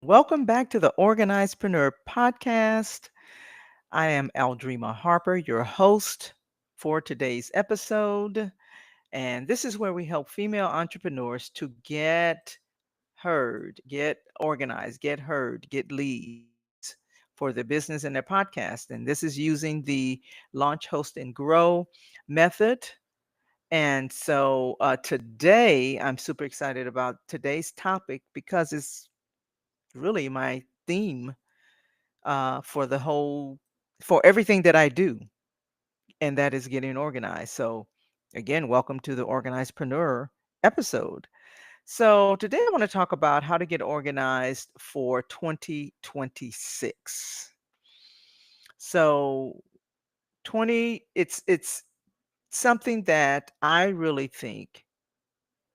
Welcome back to the Organizedpreneur podcast. I am Aldreama Harper, your host for today's episode. And this is where we help female entrepreneurs to get heard, get organized, get heard, get leads for their business and their podcast. And this is using the launch, host, and grow method. And so today, I'm super excited about today's topic because it's really my theme for the whole for everything that I do, and that is getting organized. So again, welcome to the Organizedpreneur episode. So today I want to talk about how to get organized for 2026. So 20 it's something that I really think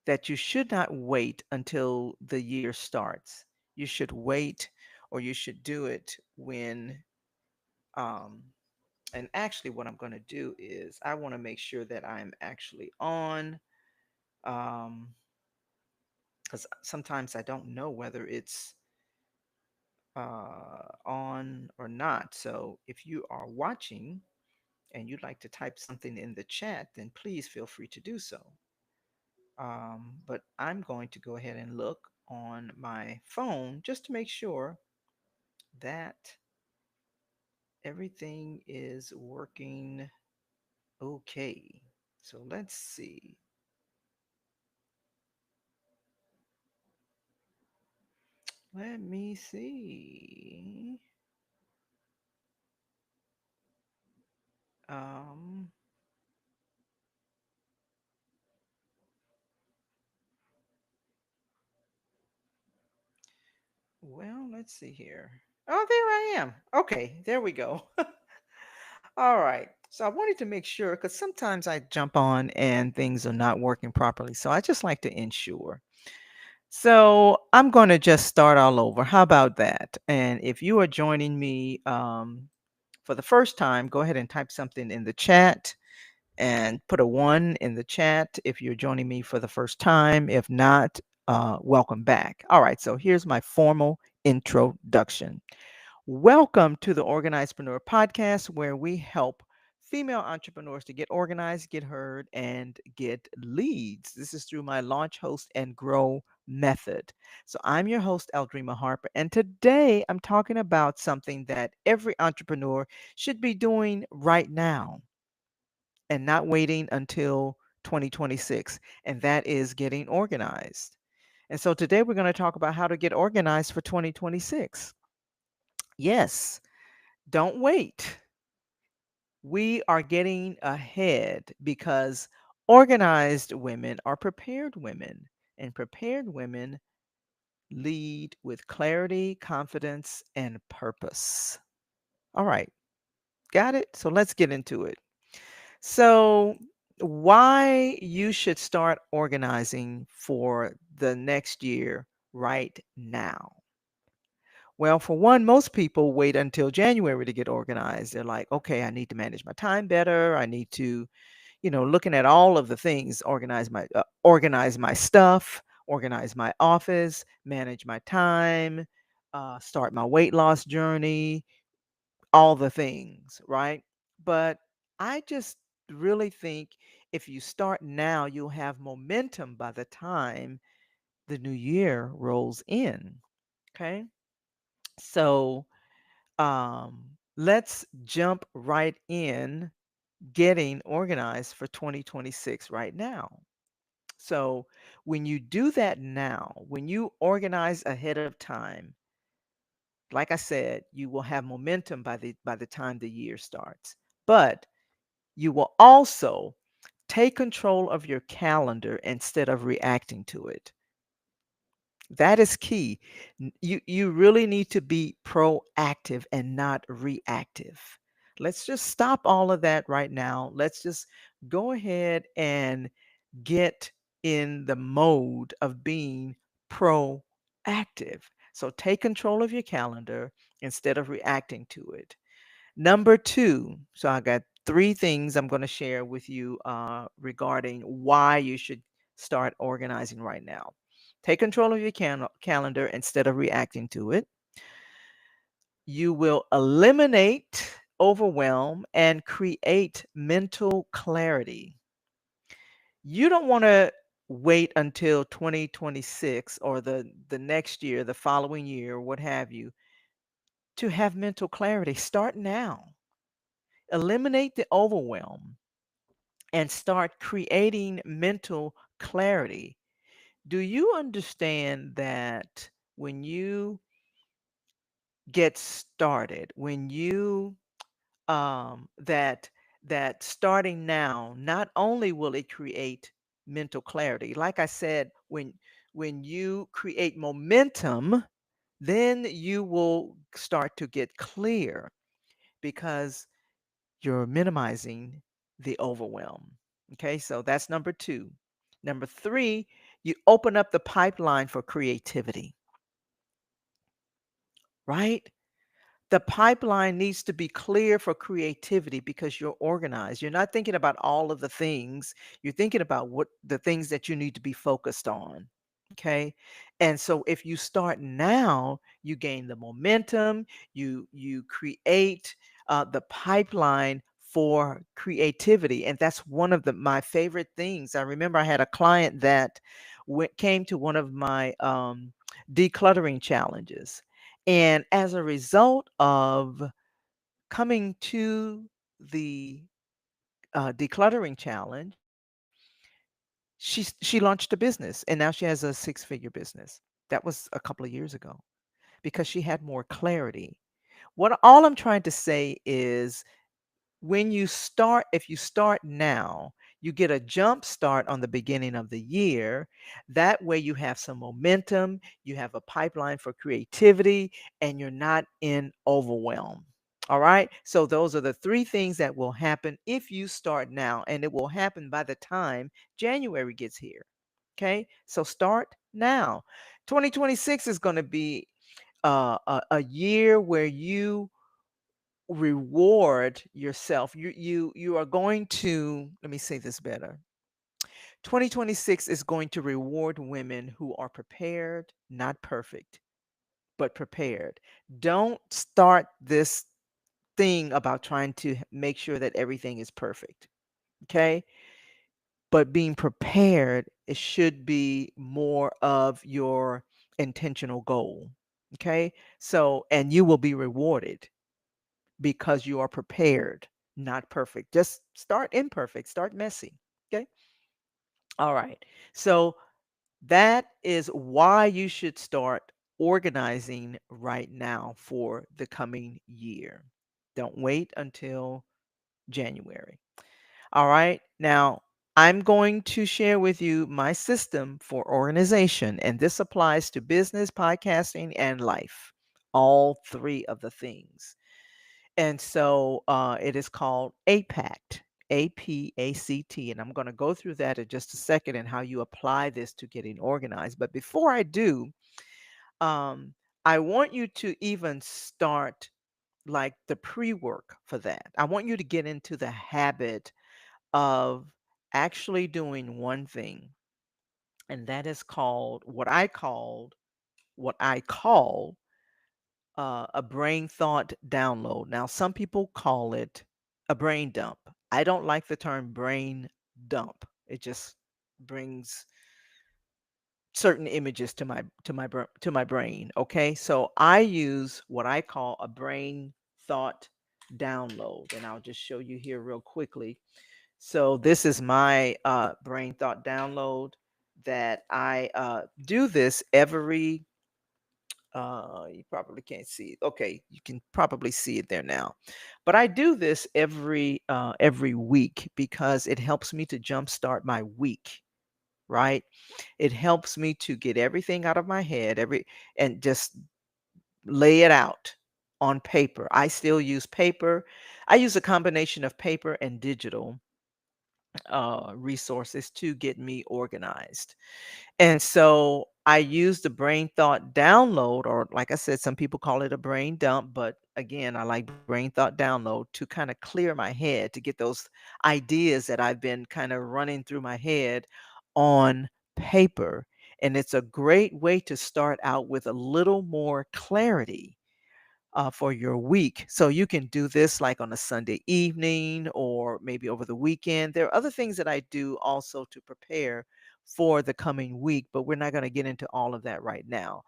that you should not wait until the year starts. You should wait, or you should do it when um and actually what I'm going to do is I want to make sure that I'm actually on, because sometimes I don't know whether it's on or not. So if you are watching and you'd like to type something in the chat, then please feel free to do so. But I'm going to go ahead and look on my phone just to make sure that everything is working okay. So let's see. Let me see. Um, well, let's see here. Oh, there I am. Okay, there we go. All right. So I wanted to make sure because sometimes I jump on and things are not working properly. So I just like to ensure. So I'm going to just start all over. How about that? And if you are joining me for the first time, go ahead and type something in the chat and put a one in the chat if you're joining me for the first time. If not, welcome back. All right, so here's my formal introduction. Welcome to the Organizedpreneur podcast, where we help female entrepreneurs to get organized, get heard, and get leads. This is through my launch, host, and grow method. So I'm your host, Aldreama Harper, and today I'm talking about something that every entrepreneur should be doing right now and not waiting until 2026, and that is getting organized. And so today we're going to talk about how to get organized for 2026. Yes, don't wait. We are getting ahead because organized women are prepared women, and prepared women lead with clarity, confidence, and purpose. All right, got it? So let's get into it. So, why you should start organizing for the next year right now? Well, for one, most people wait until January to get organized. They're like, okay, I need to manage my time better. I need to, looking at all of the things, organize my stuff, organize my office, manage my time, start my weight loss journey, all the things, right? But I just really think if you start now, you'll have momentum by the time the new year rolls in. Okay. So let's jump right in getting organized for 2026 right now. So when you do that now, when you organize ahead of time, like I said, you will have momentum by the time the year starts. But you will also take control of your calendar instead of reacting to it. That is key. You really need to be proactive and not reactive. Let's just stop all of that right now. Let's just go ahead and get in the mode of being proactive. So take control of your calendar instead of reacting to it. Number two, so I got three things I'm going to share with you regarding why you should start organizing right now. Take control of your calendar instead of reacting to it. You will eliminate overwhelm and create mental clarity. You don't want to wait until 2026 or the next year, the following year, what have you, to have mental clarity. Start now. Eliminate the overwhelm and start creating mental clarity. Do you understand that when you get started, when you that starting now, not only will it create mental clarity, like I said, when you create momentum, then you will start to get clear because you're minimizing the overwhelm. Okay, so that's number two. Number three, you open up the pipeline for creativity, right? The pipeline needs to be clear for creativity because you're organized. You're not thinking about all of the things. You're thinking about what the things that you need to be focused on. Okay. And so if you start now, you gain the momentum, you create the pipeline for creativity. And that's one of my favorite things. I remember I had a client that came to one of my decluttering challenges, and as a result of coming to the decluttering challenge, she launched a business, and now she has a six-figure business. That was a couple of years ago because she had more clarity. What all I'm trying to say is when you start, if you start now, you get a jump start on the beginning of the year. That way, you have some momentum, you have a pipeline for creativity, and you're not in overwhelm. All right. So, those are the three things that will happen if you start now, and it will happen by the time January gets here. Okay. So, start now. 2026 is going to be a year where you reward yourself. You are going to, let me say this better. 2026 is going to reward women who are prepared, not perfect, but prepared. Don't start this thing about trying to make sure that everything is perfect. Okay? But being prepared, it should be more of your intentional goal. Okay? So, and you will be rewarded because you are prepared, not perfect. Just start imperfect, start messy. Okay. All right. So that is why you should start organizing right now for the coming year. Don't wait until January. All right. Now, I'm going to share with you my system for organization, and this applies to business, podcasting, and life. All three of the things. And so it is called APACT, APACT. And I'm going to go through that in just a second and how you apply this to getting organized. But before I do, um, I want you to even start like the pre work for that. I want you to get into the habit of actually doing one thing, and that is called what I call a brain thought download. Now, some people call it a brain dump. I don't like the term brain dump. It just brings certain images to my brain. Okay, so I use what I call a brain thought download, and I'll just show you here real quickly. So this is my brain thought download that I do this every you probably can't see it. Okay, you can probably see it there now. But I do this every week because it helps me to jumpstart my week, right? It helps me to get everything out of my head, and just lay it out on paper. I still use paper. I use a combination of paper and digital resources to get me organized. And so I use the brain thought download, or like I said, some people call it a brain dump, but again, I like brain thought download to kind of clear my head, to get those ideas that I've been kind of running through my head on paper. And it's a great way to start out with a little more clarity for your week. So you can do this like on a Sunday evening or maybe over the weekend. There are other things that I do also to prepare for the coming week, but we're not going to get into all of that right now.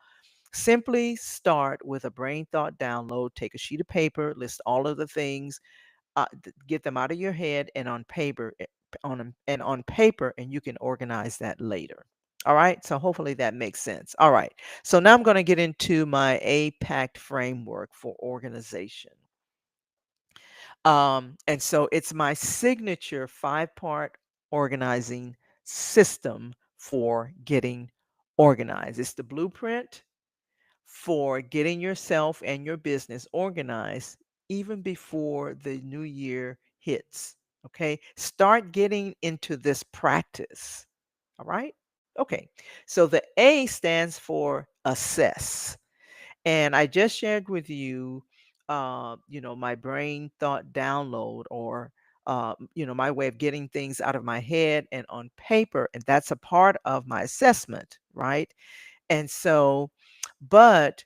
Simply start with a brain thought download. Take a sheet of paper, list all of the things, get them out of your head and on paper, on paper, and you can organize that later. All right. So hopefully that makes sense. All right. So now I'm going to get into my APAC framework for organization. And so it's my signature 5-part organizing system for getting organized. It's the blueprint for getting yourself and your business organized even before the new year hits. Okay. Start getting into this practice. All right. Okay. So the A stands for assess. And I just shared with you, my brain thought download or, my way of getting things out of my head and on paper. And that's a part of my assessment. Right. And so, but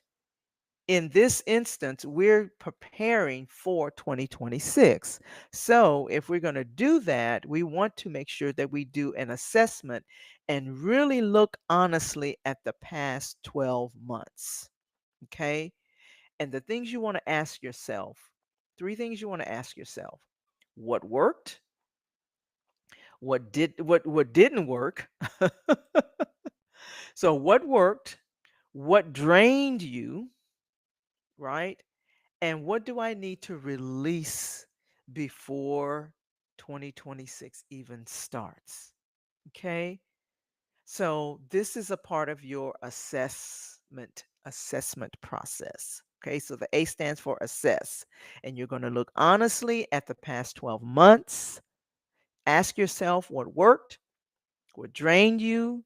in this instance, we're preparing for 2026. So, if we're going to do that, we want to make sure that we do an assessment and really look honestly at the past 12 months. Okay. And the things you want to ask yourself, three things you want to ask yourself: what worked? What didn't work? So, what worked? What drained you? Right? And what do I need to release before 2026 even starts? Okay. So this is a part of your assessment process. Okay. So the A stands for assess. And you're going to look honestly at the past 12 months. Ask yourself what worked, what drained you,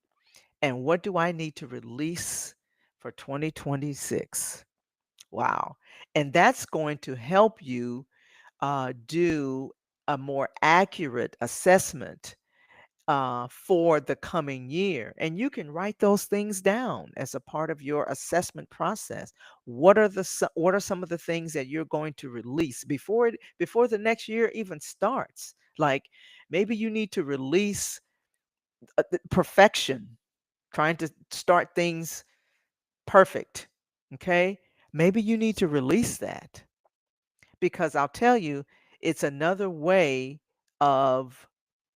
and what do I need to release for 2026? Wow. And that's going to help you do a more accurate assessment for the coming year. And you can write those things down as a part of your assessment process. What are some of the things that you're going to release before the next year even starts? Like maybe you need to release perfection, trying to start things perfect. Okay? Maybe you need to release that because I'll tell you, it's another way of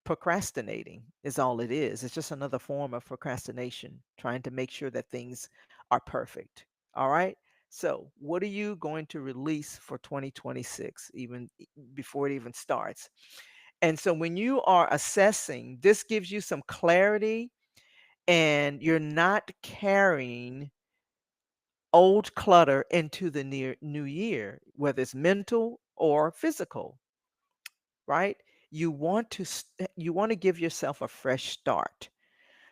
procrastinating, is all it is. It's just another form of procrastination, trying to make sure that things are perfect. All right. So, what are you going to release for 2026, even before it even starts? And so, when you are assessing, this gives you some clarity and you're not carrying old clutter into the new year, whether it's mental or physical, right? You want to give yourself a fresh start.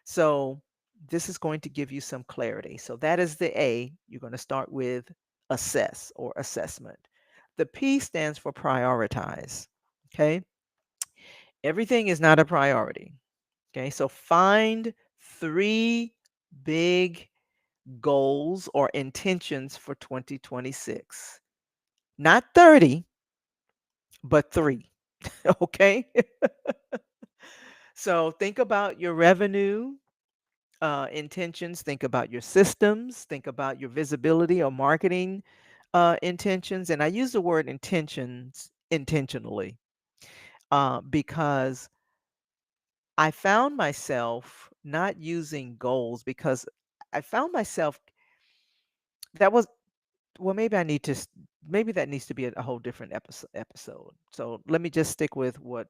So this is going to give you some clarity. So that is the A. You're going to start with assess or assessment. The P stands for prioritize. Okay. Everything is not a priority. Okay. So find 3 big goals or intentions for 2026. Not 30, but 3. Okay. So think about your revenue intentions, think about your systems, think about your visibility or marketing intentions. And I use the word intentions intentionally because I found myself not using goals because I found myself that was well, maybe I need to maybe that needs to be a whole different episode. So let me just stick with what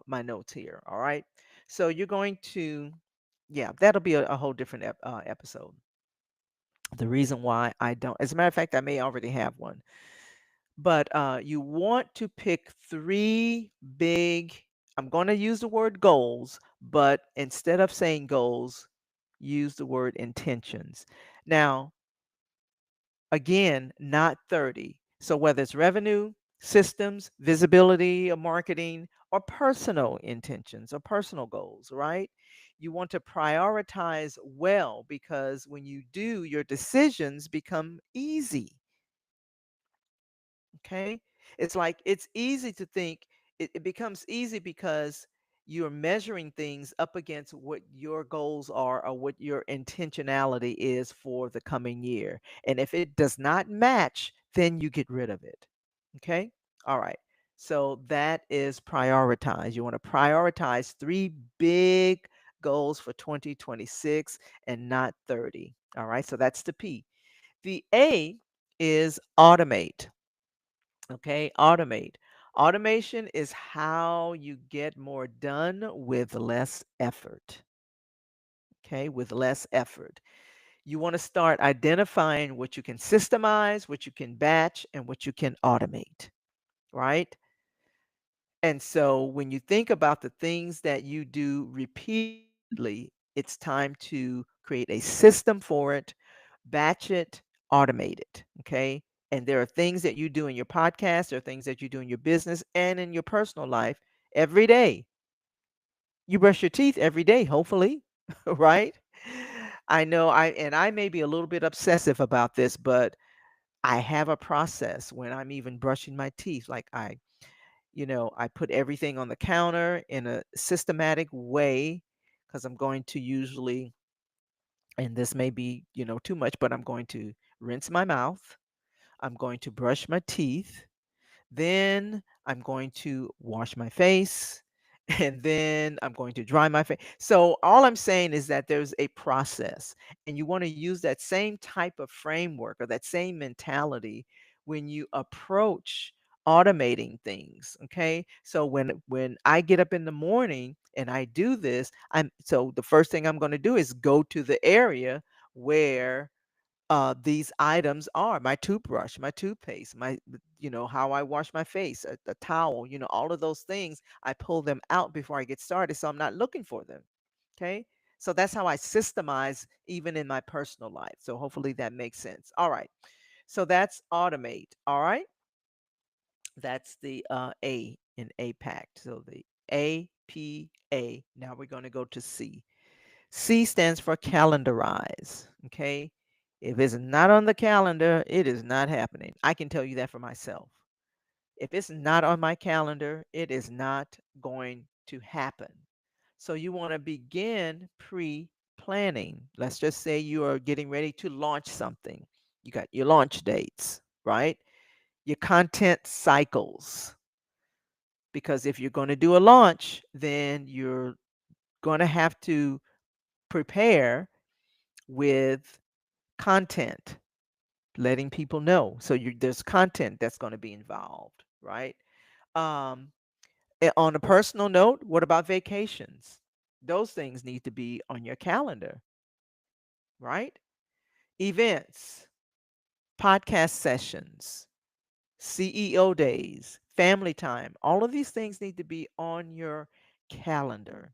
my notes here. All right. So you're going to, yeah, that'll be a whole different episode. The reason why I don't, as a matter of fact, I may already have one, but you want to pick 3 big, I'm going to use the word goals, but instead of saying goals, use the word intentions. Now, again, not 30. So whether it's revenue, systems, visibility, or marketing, or personal intentions or personal goals, right? You want to prioritize well because when you do, your decisions become easy. Okay. It's like it's easy to think, it becomes easy because you're measuring things up against what your goals are or what your intentionality is for the coming year. And if it does not match, then you get rid of it. Okay. All right. So that is prioritize. You want to prioritize three big goals for 2026 and not 30. All right. So that's the P. The A is automate. Okay, automate. Automation is how you get more done with less effort. Okay, with less effort. You want to start identifying what you can systemize, what you can batch, and what you can automate, right? And so when you think about the things that you do repeatedly, it's time to create a system for it, batch it, automate it. Okay. And there are things that you do in your podcast, there are things that you do in your business and in your personal life every day. You brush your teeth every day, hopefully, right? I know I may be a little bit obsessive about this, but I have a process when I'm even brushing my teeth. Like I put everything on the counter in a systematic way because I'm going to usually, and this may be, too much, but I'm going to rinse my mouth. I'm going to brush my teeth. Then I'm going to wash my face. And then I'm going to dry my face. So all I'm saying is that there's a process, and you want to use that same type of framework or that same mentality when you approach automating things. Okay. So when I get up in the morning and I do this, the first thing I'm going to do is go to the area where these items are: my toothbrush, my toothpaste, how I wash my face, a towel, all of those things. I pull them out before I get started. So I'm not looking for them. Okay. So that's how I systemize even in my personal life. So hopefully that makes sense. All right. So that's automate. All right. That's the A in APAC. So the APA. Now we're going to go to C. C stands for calendarize. Okay. If it's not on the calendar, it is not happening. I can tell you that for myself. If it's not on my calendar, it is not going to happen. So you want to begin pre planning. Let's just say you are getting ready to launch something. You got your launch dates, right? Your content cycles. Because if you're going to do a launch, then you're going to have to prepare with content, letting people know. So there's content that's going to be involved, right? Um, on a personal note, what about vacations? Those things need to be on your calendar, right? Events, podcast sessions, CEO days, family time, all of these things need to be on your calendar.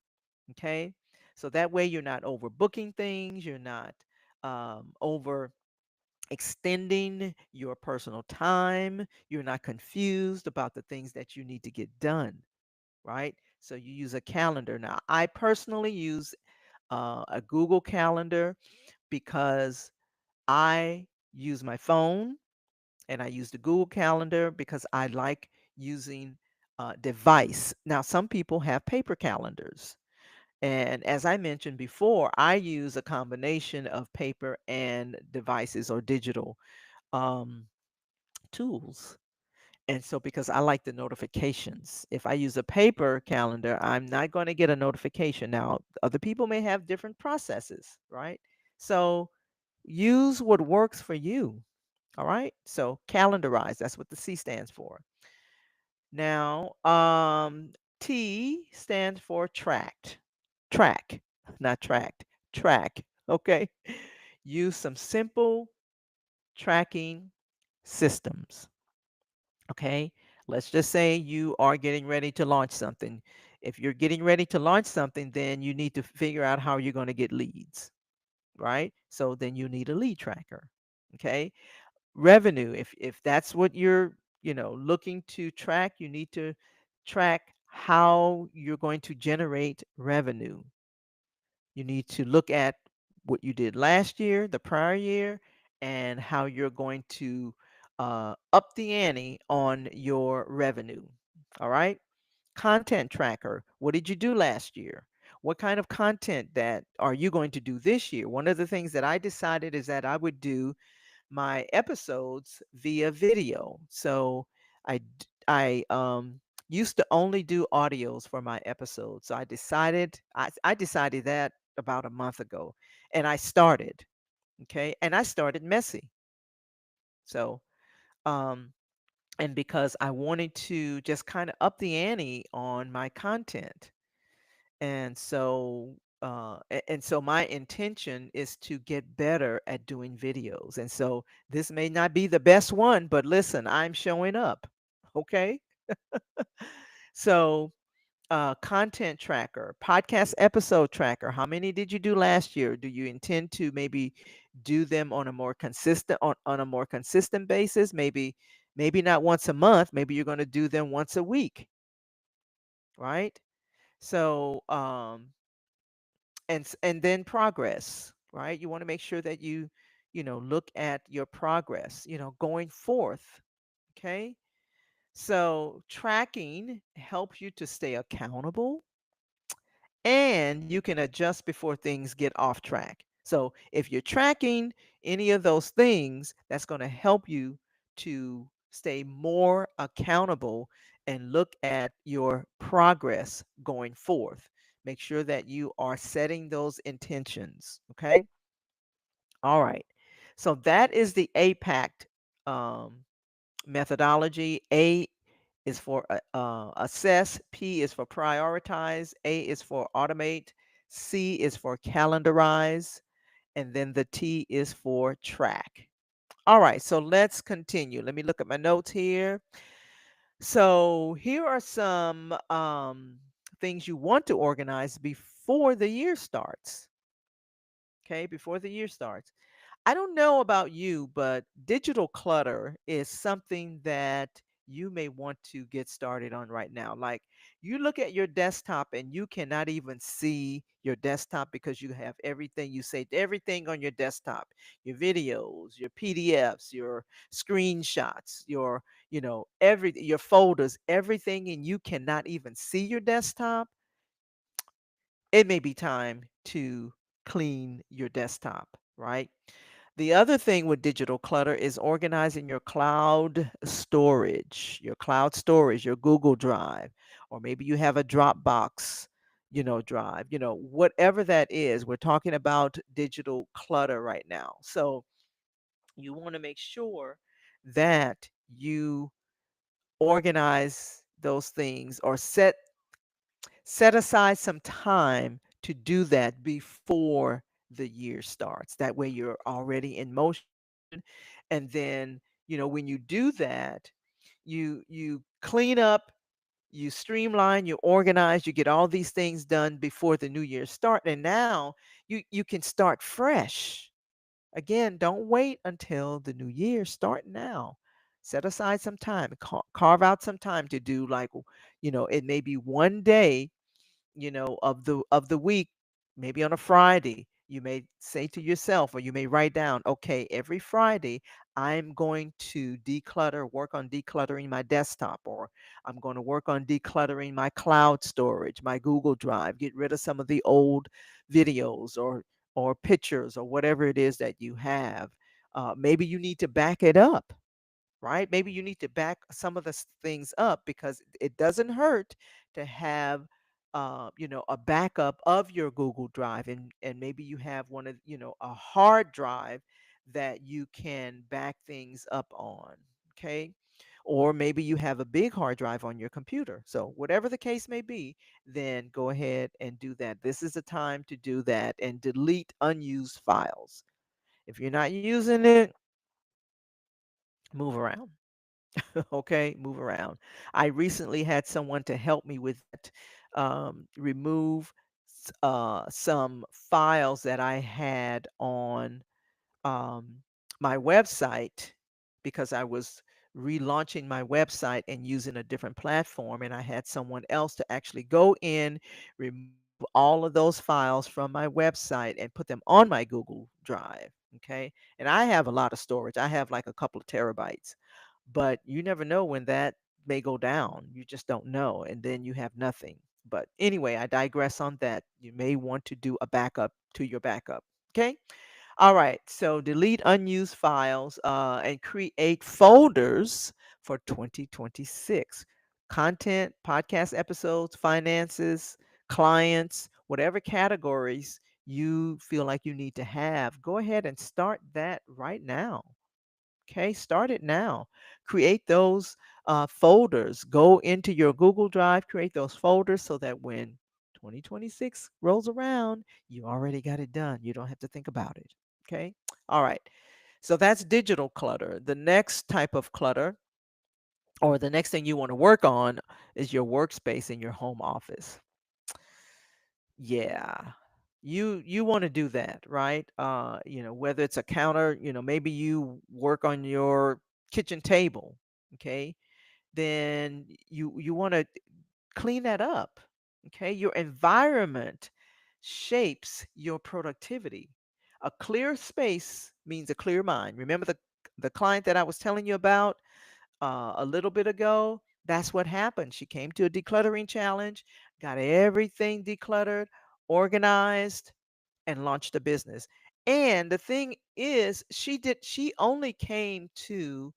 Okay. So that way you're not overbooking things, you're not over extending your personal time. You're not confused about the things that you need to get done, right? So you use a calendar. Now, I personally use a Google Calendar because I use my phone, and I use the Google Calendar because I like using device. Now, some people have paper calendars. And as I mentioned before, I use a combination of paper and devices or digital um, tools. And so, because I like the notifications, if I use a paper calendar, I'm not going to get a notification. Now, other people may have different processes, right? So, use what works for you. All right. So, calendarize, that's what the C stands for. Now, T stands for tracked. Track, not tracked, track. Okay. Use some simple tracking systems. Okay. Let's just say you are getting ready to launch something. If you're getting ready to launch something, then you need to figure out how you're going to get leads, right? So then you need a lead tracker. Okay. Revenue, if that's what you're, looking to track, you need to track how you're going to generate revenue. You need to look at what you did last year, the prior year, and how you're going to up the ante on your revenue. All right. Content tracker. What did you do last year? What kind of content that are you going to do this year? One of the things that I decided is that I would do my episodes via video. So I used to only do audios for my episodes. So I decided that about a month ago, and I started. Okay, and I started messy. So um, and because I wanted to just kind of up the ante on my content. And so and so my intention is to get better at doing videos. And so this may not be the best one, but listen, I'm showing up. Okay? So content tracker, podcast episode tracker. How many did you do last year? Do you intend to maybe do them on a more consistent on a more consistent basis? Maybe not once a month, maybe you're going to do them once a week, right? So and then progress, right? You want to make sure that you look at your progress, going forth. Okay. So tracking helps you to stay accountable, and you can adjust before things get off track. So if you're tracking any of those things, that's going to help you to stay more accountable and look at your progress going forth. Make sure that you are setting those intentions. Okay. All right. So that is the APAC um, methodology. A is for assess, P is for prioritize, A is for automate, C is for calendarize, and then the T is for track. All right, so let's continue. Let me look at my notes here. So here are some things you want to organize before the year starts. Okay, before the year starts. I don't know about you, but digital clutter is something that you may want to get started on right now. Like you look at your desktop and you cannot even see your desktop because you have everything you saved everything on your desktop, your videos, your PDFs, your screenshots, your folders, everything, and you cannot even see your desktop. It may be time to clean your desktop, right? The other thing with digital clutter is organizing your cloud storage, your Google Drive, or maybe you have a Dropbox, drive, whatever that is. We're talking about digital clutter right now. So you want to make sure that you organize those things or set aside some time to do that before the year starts. That way you're already in motion. And then, when you do that, you clean up, you streamline, you organize, you get all these things done before the new year start. And now you can start fresh. Again, don't wait until the new year. Start now. Set aside some time, carve out some time to do like, it may be one day of the week, maybe on a Friday, you may say to yourself, or you may write down, okay, every Friday, I'm going to work on decluttering my desktop, or I'm going to work on decluttering my cloud storage, my Google Drive, get rid of some of the old videos or pictures or whatever it is that you have. Maybe you need to back it up, right? Maybe you need to back some of the things up because it doesn't hurt to have, a backup of your Google Drive, and maybe you have one of, a hard drive that you can back things up on. Okay. Or maybe you have a big hard drive on your computer. So, whatever the case may be, then go ahead and do that. This is the time to do that and delete unused files. If you're not using it, move around. Okay, move around. I recently had someone to help me with that, remove some files that I had on um, my website because I was relaunching my website and using a different platform, and I had someone else to actually go in, remove all of those files from my website and put them on my Google Drive. Okay. And I have a lot of storage. I have like a couple of terabytes, but you never know when that may go down. You just don't know. And then you have nothing. But anyway, I digress on that. You may want to do a backup to your backup. Okay. All right. So delete unused files and create folders for 2026. Content, podcast episodes, finances, clients, whatever categories you feel like you need to have, go ahead and start that right now. Okay, start it now. Create those folders. Go into your Google Drive, create those folders so that when 2026 rolls around, you already got it done. You don't have to think about it. Okay, all right. So that's digital clutter. The next type of clutter, or the next thing you want to work on, is your workspace in your home office. Yeah. You want to do that, right? Whether it's a counter, maybe you work on your kitchen table, okay? Then you want to clean that up. Okay? Your environment shapes your productivity. A clear space means a clear mind. Remember the client that I was telling you about a little bit ago? That's what happened. She came to a decluttering challenge, got everything decluttered, organized, and launched a business. And the thing is, she only came to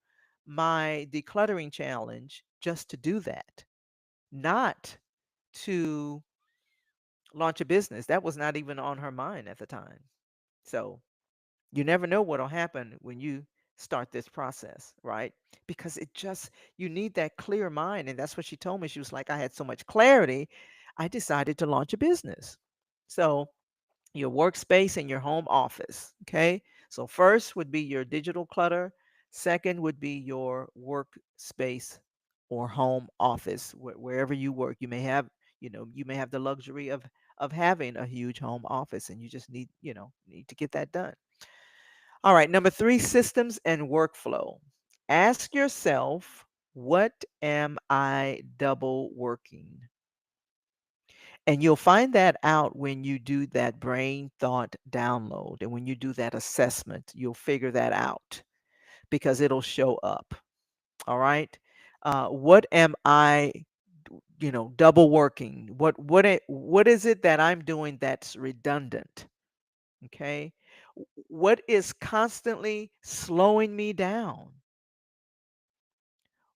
my decluttering challenge just to do that, not to launch a business. That was not even on her mind at the time. So you never know what'll happen when you start this process, right? Because you need that clear mind. And that's what she told me. She was like, I had so much clarity, I decided to launch a business. So your workspace and your home office. Okay. So first would be your digital clutter. Second would be your workspace or home office, wherever you work. You may have the luxury of having a huge home office, and you just need to get that done. All right. Number three, systems and workflow. Ask yourself, what am I double working? And you'll find that out when you do that brain thought download. And when you do that assessment, you'll figure that out because it'll show up. All right. What am I, double working? What is it that I'm doing that's redundant? Okay. What is constantly slowing me down?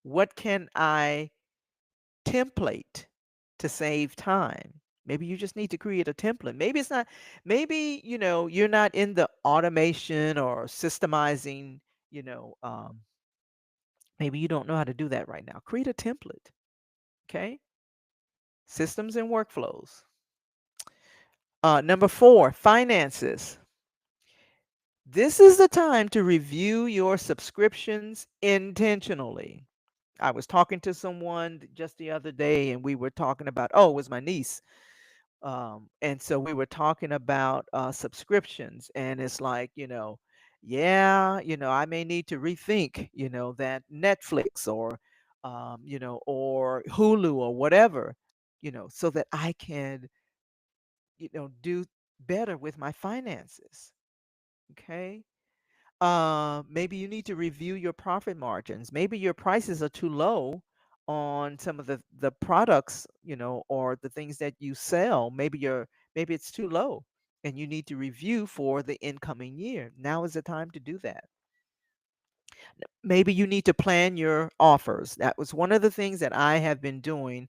What can I template to save time? Maybe you just need to create a template. Maybe, you're not in the automation or systemizing, you know, um, maybe you don't know how to do that right now. Create a template. Okay. Systems and workflows. Number four, finances. This is the time to review your subscriptions intentionally. I was talking to someone just the other day, and we were talking about, oh, it was my niece. And so we were talking about subscriptions, and it's like, yeah, I may need to rethink, that Netflix or Hulu or whatever, so that I can, do better with my finances. Okay. Maybe you need to review your profit margins. Maybe your prices are too low on some of the products, or the things that you sell. Maybe it's too low, and you need to review for the incoming year. Now is the time to do that. Maybe you need to plan your offers. That was one of the things that I have been doing.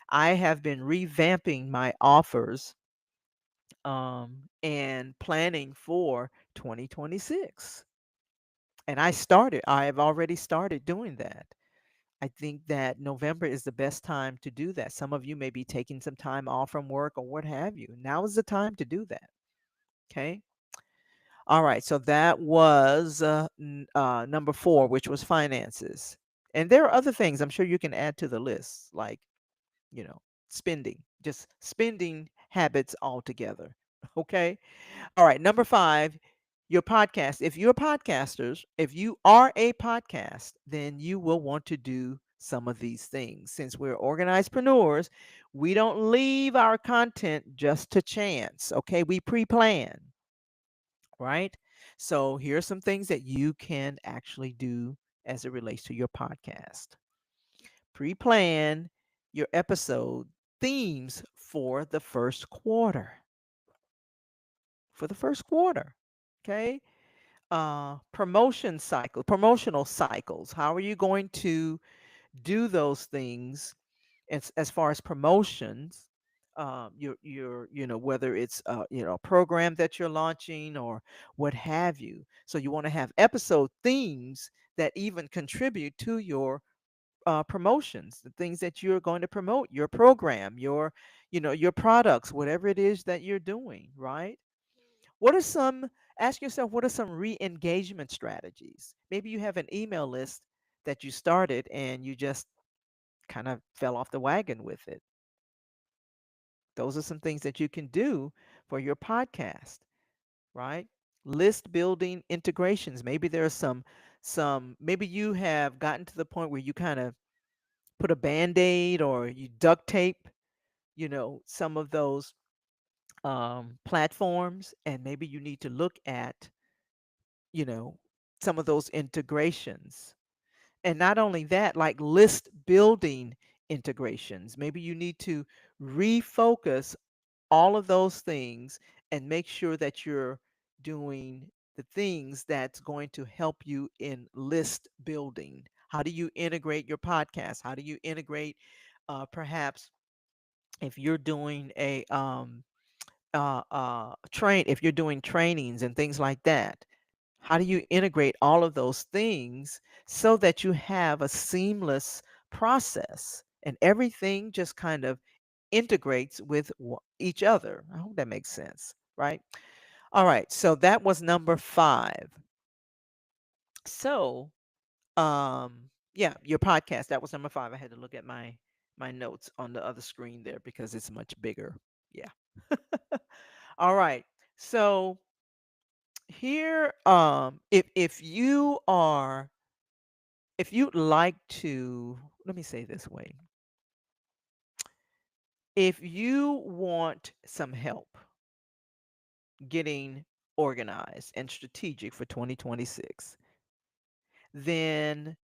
I have been revamping my offers and planning for 2026. And I have already started doing that. I think that November is the best time to do that. Some of you may be taking some time off from work or what have you. Now is the time to do that. Okay. All right. So that was number four, which was finances. And there are other things I'm sure you can add to the list, like, you know, spending, just spending habits altogether. Okay. All right. Number five, your podcast. If you are a podcast, then you will want to do some of these things. Since we're organizedpreneurs, we don't leave our content just to chance. Okay, we pre-plan, right? So here are some things that you can actually do as it relates to your podcast. Pre-plan your episode themes for the first quarter. For the first quarter. Okay. Promotional cycles. How are you going to do those things as far as promotions? Whether it's a program that you're launching or what have you. So you want to have episode themes that even contribute to your promotions, the things that you're going to promote, your program, your products, whatever it is that you're doing, right? What are some, ask yourself, what are some re engagement strategies? Maybe you have an email list that you started and you just kind of fell off the wagon with it. Those are some things that you can do for your podcast, right? List building integrations. Maybe there are maybe you have gotten to the point where you kind of put a band-aid or you duct tape, some of those platforms, and maybe you need to look at, you know, some of those integrations. And not only that, like list building integrations, maybe you need to refocus all of those things and make sure that you're doing the things that's going to help you in list building. How do you integrate your podcast? How do you integrate perhaps if you're doing a if you're doing trainings and things like that? How do you integrate all of those things so that you have a seamless process and everything just kind of integrates with each other? I hope that makes sense, right? All right, so that was number 5. So, yeah, your podcast, that was number 5. I had to look at my notes on the other screen there because it's much bigger. Yeah. All right. So, here if you'd like to, let me say this way, if you want some help getting organized and strategic for 2026, then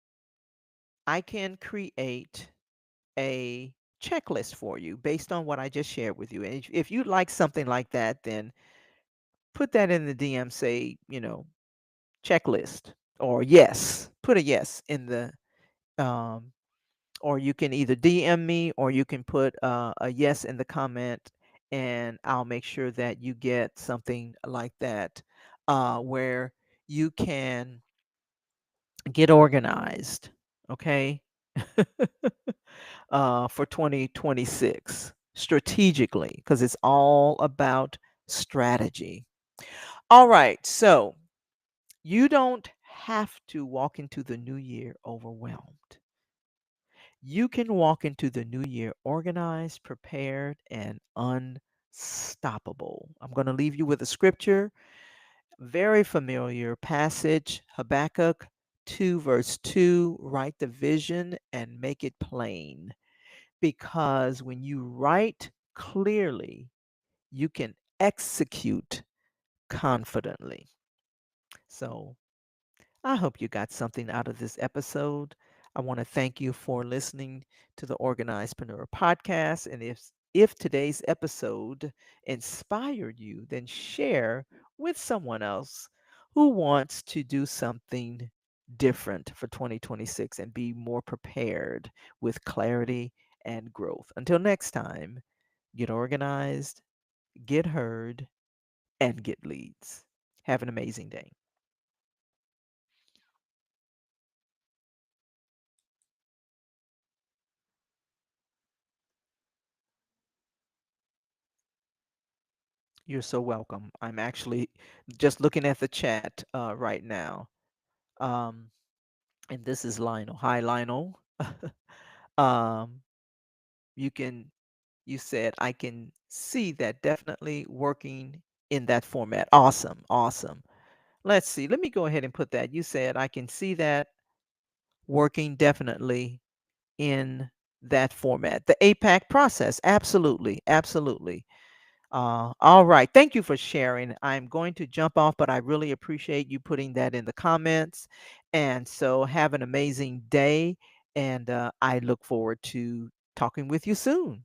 I can create a checklist for you based on what I just shared with you. And if you'd like something like that, then put that in the DM, say, checklist, or yes, put a yes in the um, or you can either DM me or you can put a yes in the comment, and I'll make sure that you get something like that where you can get organized, okay, for 2026 strategically, because it's all about strategy. All right, so you don't have to walk into the new year overwhelmed. You can walk into the new year organized, prepared, and unstoppable. I'm going to leave you with a scripture, very familiar passage, Habakkuk 2, verse 2. Write the vision and make it plain. Because when you write clearly, you can execute confidently. So, I hope you got something out of this episode. I want to thank you for listening to the Organizedpreneur podcast. And if today's episode inspired you, then share with someone else who wants to do something different for 2026 and be more prepared with clarity and growth. Until next time, get organized, get heard, and get leads. Have an amazing day. You're so welcome. I'm actually just looking at the chat right now. Um, and this is Lionel. Hi, Lionel. um, you can, you said, I can see that definitely working in that format. Awesome. Awesome. Let's see. Let me go ahead and put that. You said, I can see that working definitely in that format. The APAC process. Absolutely. Absolutely. All right. Thank you for sharing. I'm going to jump off, but I really appreciate you putting that in the comments. And so have an amazing day. And I look forward to talking with you soon.